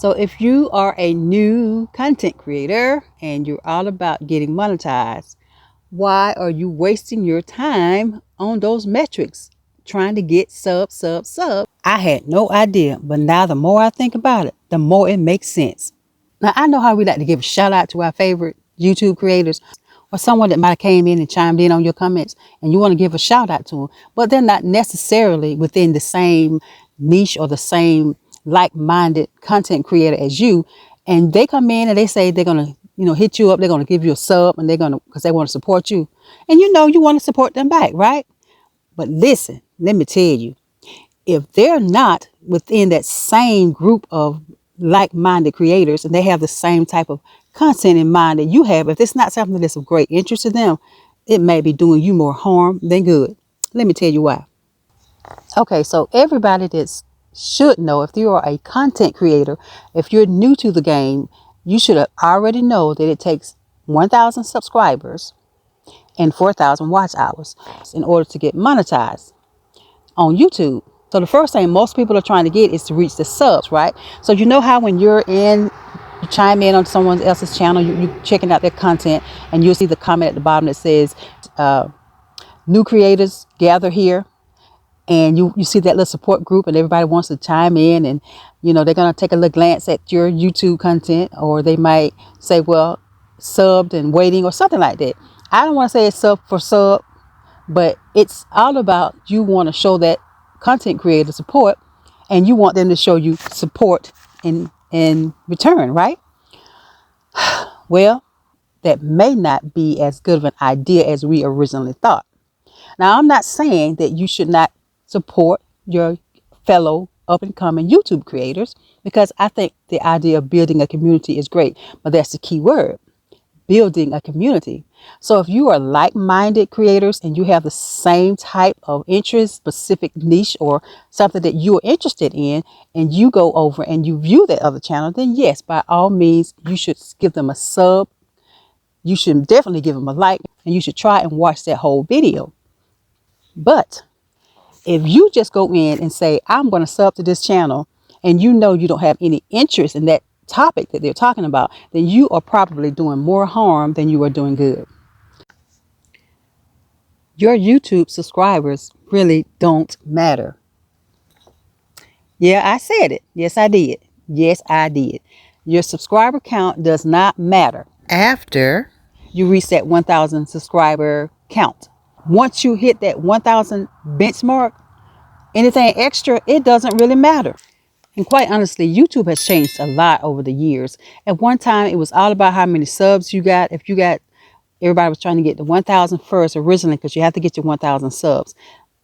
So if you are a new content creator and you're all about getting monetized, why are you wasting your time on those metrics trying to get sub? I had no idea, but now the more I think about it, the more it makes sense. Now, I know how we like to give a shout out to our favorite YouTube creators or someone that might have came in and chimed in on your comments and you want to give a shout out to them, but they're not necessarily within the same niche or the same like-minded content creator as you. And they come in and they say they're going to, hit you up. They're going to give you a sub and they're going to, because they want to support you. And you want to support them back, right? But listen, let me tell you, if they're not within that same group of like-minded creators and they have the same type of content in mind that you have, if it's not something that's of great interest to them, it may be doing you more harm than good. Let me tell you why. Okay, so everybody that should know, if you are a content creator, if you're new to the game, you should already know that it takes 1,000 subscribers and 4,000 watch hours in order to get monetized on YouTube. So the first thing most people are trying to get is to reach the subs, right? So you know how when you chime in on someone else's channel, you checking out their content, and you'll see the comment at the bottom that says, new creators gather here. And you see that little support group and everybody wants to chime in, and they're going to take a little glance at your YouTube content, or they might say, well, subbed and waiting or something like that. I don't want to say it's sub for sub, but it's all about you want to show that content creator support, and you want them to show you support in return, right? Well, that may not be as good of an idea as we originally thought. Now, I'm not saying that you should not support your fellow up-and-coming YouTube creators, because I think the idea of building a community is great, but that's the key word, building a community. So if you are like-minded creators and you have the same type of interest, specific niche, or something that you're interested in, and you go over and you view that other channel, then yes, by all means, you should give them a sub. You should definitely give them a like, and you should try and watch that whole video. But if you just go in and say, I'm going to sub to this channel, and you don't have any interest in that topic that they're talking about, then you are probably doing more harm than you are doing good. Your YouTube subscribers really don't matter. Yeah, I said it. Yes, I did. Yes, I did. Your subscriber count does not matter after you reach that 1,000 subscriber count. Once you hit that 1,000 benchmark, anything extra, it doesn't really matter. And quite honestly, YouTube has changed a lot over the years. At one time, it was all about how many subs you got. Everybody was trying to get the 1,000 first originally, because you have to get your 1,000 subs.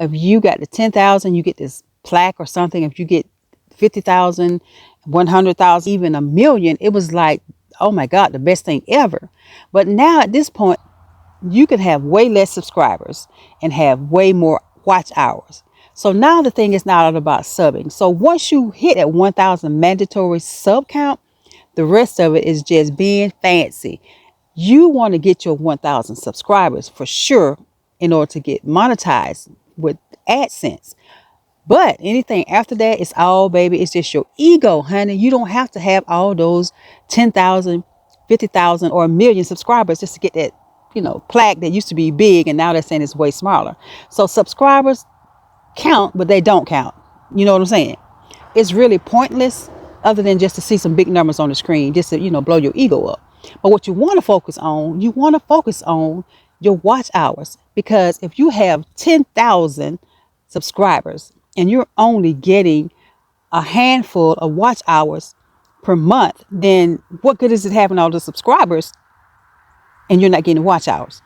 If you got the 10,000, you get this plaque or something. If you get 50,000, 100,000, even 1,000,000, it was like, oh my God, the best thing ever. But now at this point, you can have way less subscribers and have way more watch hours. So now the thing is not all about subbing. So once you hit at 1,000 mandatory sub count, the rest of it is just being fancy. You want to get your 1,000 subscribers for sure in order to get monetized with AdSense. But anything after that, it's all, baby, it's just your ego, honey. You don't have to have all those 10,000, 50,000 or 1,000,000 subscribers just to get that, plaque that used to be big and now they're saying it's way smaller. So subscribers count, but they don't count. You know what I'm saying? It's really pointless, other than just to see some big numbers on the screen, just to, blow your ego up. But what you want to focus on, your watch hours. Because if you have 10,000 subscribers and you're only getting a handful of watch hours per month, then what good is it having all the subscribers and you're not getting watch hours?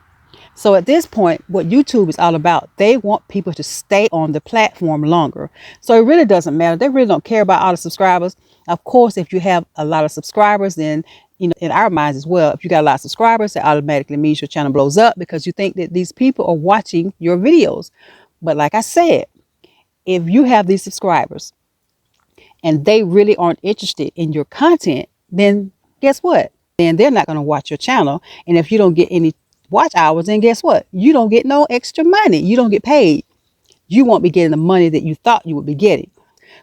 So at this point, what YouTube is all about, they want people to stay on the platform longer. So it really doesn't matter. They really don't care about all the subscribers. Of course, if you have a lot of subscribers, then, in our minds as well, if you got a lot of subscribers, that automatically means your channel blows up because you think that these people are watching your videos. But like I said, if you have these subscribers and they really aren't interested in your content, then guess what? Then they're not going to watch your channel. And if you don't get any watch hours, then guess what? You don't get no extra money. You don't get paid. You won't be getting the money that you thought you would be getting.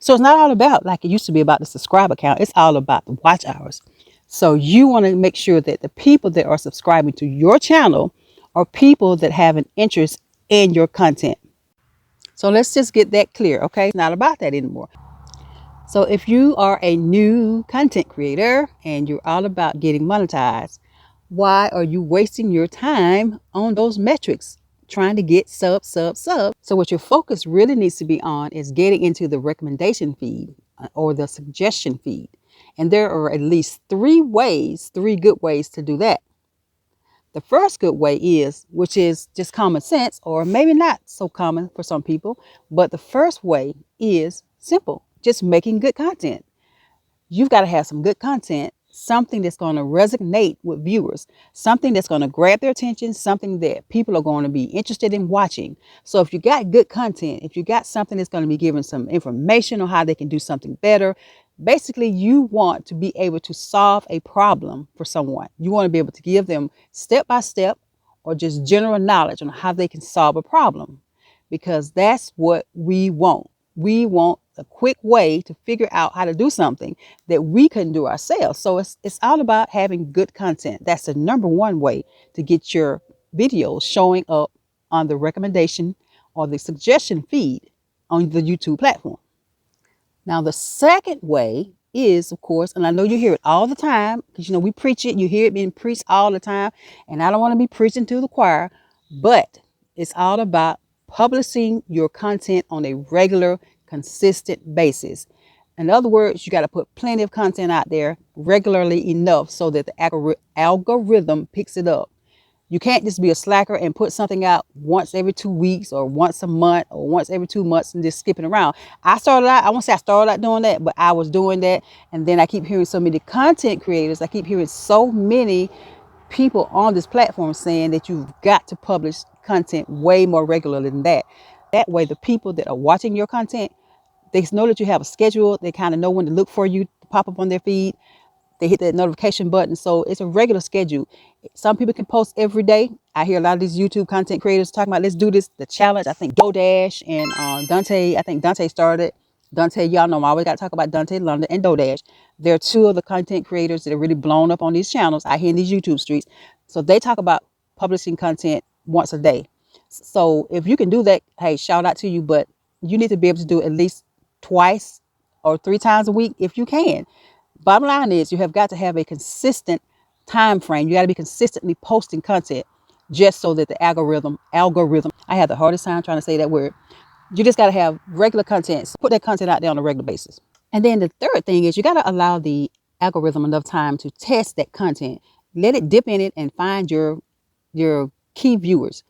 So it's not all about like it used to be about the subscriber count. It's all about the watch hours. So you want to make sure that the people that are subscribing to your channel are people that have an interest in your content. So let's just get that clear, okay? It's not about that anymore. So if you are a new content creator and you're all about getting monetized, why are you wasting your time on those metrics trying to get sub? So what your focus really needs to be on is getting into the recommendation feed or the suggestion feed. And there are at least three good ways to do that. The first good way is, which is just common sense, or maybe not so common for some people, but the first way is simple, just making good content. You've got to have some good content, something that's going to resonate with viewers, something that's going to grab their attention, something that people are going to be interested in watching. So if you got good content, if you got something that's going to be giving some information on how they can do something better, basically you want to be able to solve a problem for someone. You want to be able to give them step by step or just general knowledge on how they can solve a problem, because that's what we want. We want a quick way to figure out how to do something that we couldn't do ourselves. So it's all about having good content. That's the number one way to get your videos showing up on the recommendation or the suggestion feed on the YouTube platform. Now, the second way is, of course, and I know you hear it all the time because, we preach it. You hear it being preached all the time. And I don't want to be preaching to the choir, but it's all about publishing your content on a regular, consistent basis. In other words, you got to put plenty of content out there regularly enough so that the algorithm picks it up. You can't just be a slacker and put something out once every 2 weeks or once a month or once every 2 months and just skipping around. I won't say I started out doing that, but I was doing that. And then I keep hearing so many content creators. I keep hearing so many people on this platform saying that you've got to publish content way more regularly than that. That way, the people that are watching your content, they know that you have a schedule. They kind of know when to look for you to pop up on their feed. They hit that notification button. So it's a regular schedule. Some people can post every day. I hear a lot of these YouTube content creators talking about, let's do this, the challenge. I think DoDash and Dante, I think Dante started. Dante, y'all know I always got to talk about Dante London and DoDash. They're two of the content creators that are really blown up on these channels. I hear in these YouTube streets. So they talk about publishing content once a day. So if you can do that, hey, shout out to you. But you need to be able to do it at least twice or 3 times a week if you can. Bottom line is you have got to have a consistent time frame. You got to be consistently posting content just so that the algorithm, I have the hardest time trying to say that word. You just got to have regular content. So put that content out there on a regular basis. And then the third thing is you got to allow the algorithm enough time to test that content. Let it dip in it and find your key viewers.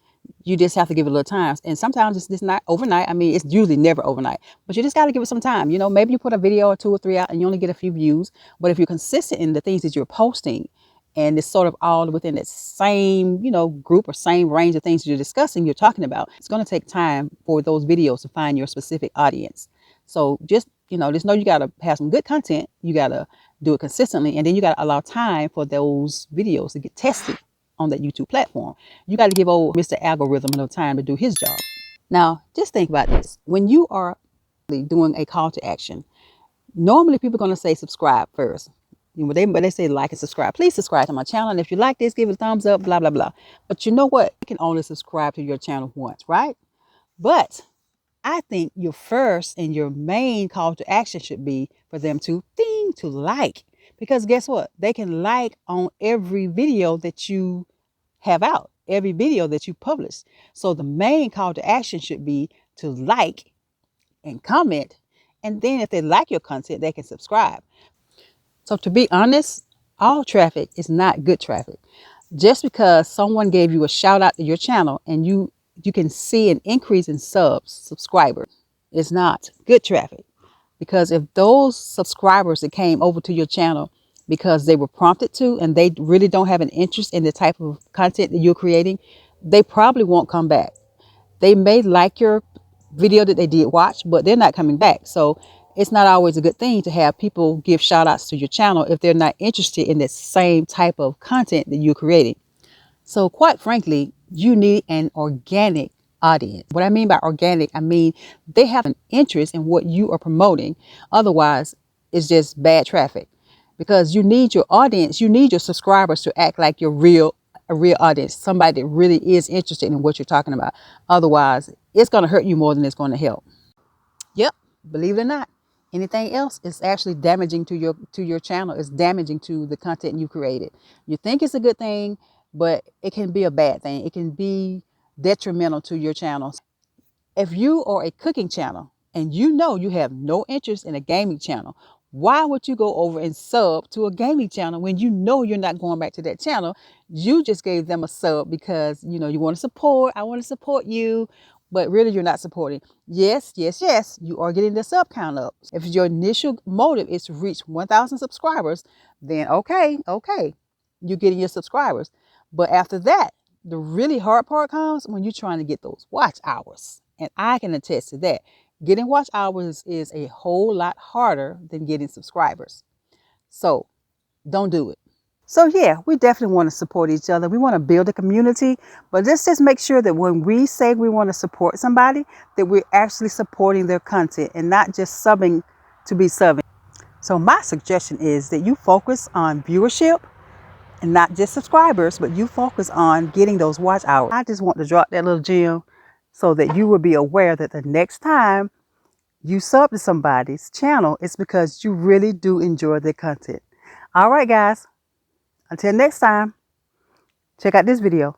You just have to give it a little time. And sometimes it's just not overnight. I mean, it's usually never overnight, but you just got to give it some time. Maybe you put a video or 2 or 3 out and you only get a few views. But if you're consistent in the things that you're posting and it's sort of all within that same, group or same range of things you're discussing, you're talking about, it's going to take time for those videos to find your specific audience. So just know you got to have some good content. You got to do it consistently. And then you got to allow time for those videos to get tested on that YouTube platform. You got to give old Mr. Algorithm enough time to do his job. Now, just think about this. When you are doing a call to action, normally people are going to say subscribe first. They say like and subscribe. Please subscribe to my channel. And if you like this, give it a thumbs up, blah, blah, blah. But you know what? You can only subscribe to your channel once, right? But I think your first and your main call to action should be for them to like. Because guess what? They can like on every video that you have out, every video that you publish. So the main call to action should be to like and comment. And then if they like your content, they can subscribe. So to be honest, all traffic is not good traffic. Just because someone gave you a shout out to your channel and you can see an increase in subscribers, is not good traffic. Because if those subscribers that came over to your channel because they were prompted to and they really don't have an interest in the type of content that you're creating, they probably won't come back. They may like your video that they did watch, but they're not coming back. So it's not always a good thing to have people give shout outs to your channel if they're not interested in the same type of content that you're creating. So quite frankly, you need an organic audience. What I mean by organic, I mean they have an interest in what you are promoting. Otherwise, it's just bad traffic, because you need your audience, you need your subscribers to act like a real audience, somebody that really is interested in what you're talking about. Otherwise, it's going to hurt you more than it's going to help. Yep, believe it or not, anything else is actually damaging to your channel. It's damaging to the content you created. You think it's a good thing, but it can be a bad thing. It can be detrimental to your channel. If you are a cooking channel and you know you have no interest in a gaming channel, why would you go over and sub to a gaming channel when you know you're not going back to that channel? You just gave them a sub because you want to support. I want to support you, but really you're not supporting. Yes, yes, yes, you are getting the sub count up. If your initial motive is to reach 1,000 subscribers, then okay, you're getting your subscribers. But after that, the really hard part comes when you're trying to get those watch hours. And I can attest to that. Getting watch hours is a whole lot harder than getting subscribers. So don't do it. So yeah, we definitely want to support each other. We want to build a community, but let's just make sure that when we say we want to support somebody, that we're actually supporting their content and not just subbing to be subbing. So my suggestion is that you focus on viewership and not just subscribers, but you focus on getting those watch hours. I just want to drop that little gem so that you will be aware that the next time you sub to somebody's channel, it's because you really do enjoy their content. All right, guys, until next time, check out this video.